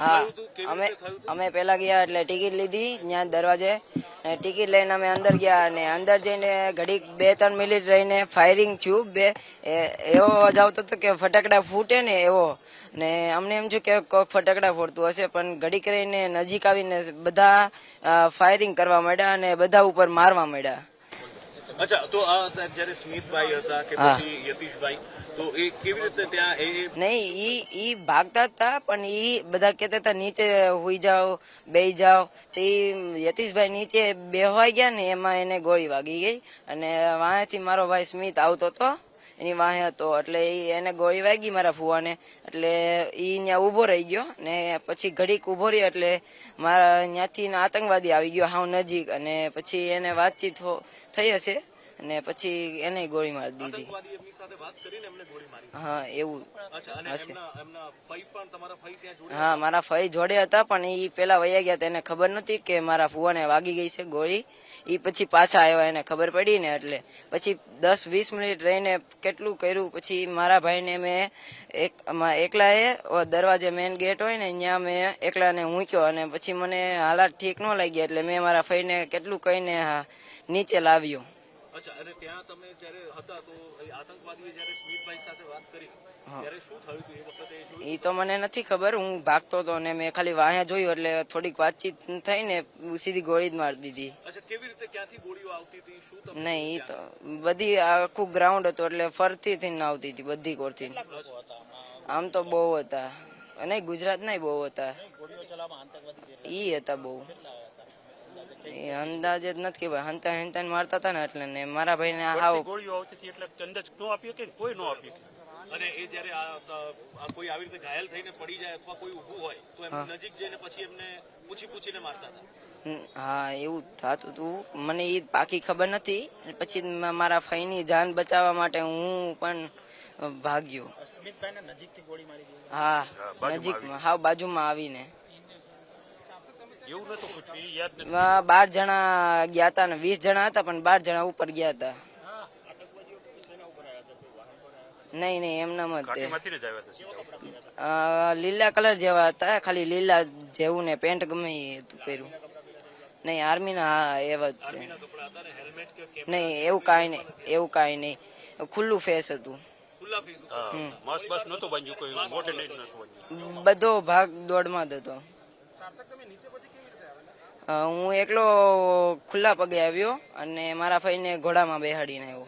હા, અમે પેલા ગયા એટલે ટિકિટ લીધી ત્યાં દરવાજે, ટિકિટ લઈને અમે અંદર ગયા અને અંદર જઈને ઘડીક 2-3 મિનિટ રહીને ફાયરિંગ થયું. એવો અવાજ આવતો હતો કે ફટાકડા ફૂટે ને એવો, ને અમને એમ થયું કે કોક ફટાકડા ફોડતું હશે, પણ ઘડીક રહીને નજીક આવીને બધા ફાયરિંગ કરવા માંડ્યા અને બધા ઉપર મારવા માંડ્યા. અચ્છા, તો આ જ્યારે સ્મિતભાઈ હતા કે પછી યતીશભાઈ, તો એ કેવી રીતે ત્યાં નહીં, ઈ ભાગતા હતા, પણ ઈ બધા કહેતા હતા નીચે હુઈ જાઓ, બેહી જાઓ. તો ઈ યતીશભાઈ નીચે બેહવાઈ ગયા ને એમાં એને ગોળી વાગી ગઈ અને વાંહેથી મારો ભાઈ સ્મિત આવતો હતો, એની વાહે હતો, એટલે એને ગોળી વાગી મારા ફુવાને, એટલે ઈ ત્યાં ઊભો રહી ગયો ને પછી ઘડીક ઊભો રહ્યો એટલે મારા ત્યાંથી આતંકવાદી આવી ગયો હાવ નજીક, અને પછી એને વાતચીત થઈ હશે અને પછી એને ગોળી મારી દીધી. હા, એવું હશે. હા, મારા ફઈ જોડે હતા, પણ એ પેલા વયા ગયા, તેને ખબર નથી કે મારા ફુવાને વાગી ગઈ છે ગોળી. એ પછી પાછા આવ્યા, એને ખબર પડી ને, એટલે પછી 10-20 મિનિટ રહીને કેટલું કર્યું. પછી મારા ભાઈને મેં એકલાએ દરવાજે મેન ગેટ હોય ને ત્યાં મેં એકલાને મૂક્યો, અને પછી મને હાલાત ઠીક ન લાગી એટલે મેં મારા ફઈને કેટલું કહીને નીચે લાવ્યો. અચ્છા, અને ત્યાં તમે જ્યારે હતા તો આતંકવાદીએ જ્યારે સ્મિતભાઈ સાથે વાત કરી ત્યારે શું થયું હતું એ વખતે? એ તો મને નથી ખબર, હું ભાગતો હતો ને મેં ખાલી વાહે જોયું એટલે થોડીક વાતચીત થઈ ને સીધી ગોળી જ મારી દીધી. અચ્છા, કેવી રીતે ક્યાંથી ગોળીઓ આવતી હતી? શું નહીં, એ તો બધી આખું ગ્રાઉન્ડ હતું એટલે ફરતી થી આવતી હતી બધી કોરથી. આમ તો બહુ હતા, નહીં ગુજરાત ના બહુ હતા, ઈ હતા બહુ. અંદાજ જ નથી કે ભાઈ હંતા હંતા મારતા હતા ને એટલે, ને મારા ભાઈ ને હાવ ગોળીઓ આવતી હતી એટલે અંદાજ નો આપ્યો કે કોઈ નો આપ્યો. અને એ જ્યારે કોઈ આવી રીતે ઘાયલ થઈને પડી જાય અથવા કોઈ ઊભું હોય તો એમ નજીક જઈને પછી એમને પૂછીને મારતા હતા. હા, એવું થતું હતું, મને એ પાકી ખબર નથી. પછી મારા ફઈની જાન બચાવવા માટે હું પણ ભાગ્યો. હા, નજીકમાં હાવ બાજુમાં આવીને. 12 જણા ગયા હતા ને 20 જણા હતા, પણ 12 જણા ઉપર ગયા હતા. નહીં, એમનામ જ લીલા કલર જેવા હતા, ખાલી લીલા જેવું ને પેન્ટ ગમે હતું પહેર્યું. નહીં, આર્મી ના. હા, એવા જ. નહીં, એવું કાંઈ નહીં, ખુલ્લું ફેસ હતું. બધો ભાગ દોડમાં જ હતો. હું એકલો ખુલ્લા પગે આવ્યો અને મારા ભાઈને ઘોડામાં બેહાડીને આવ્યો.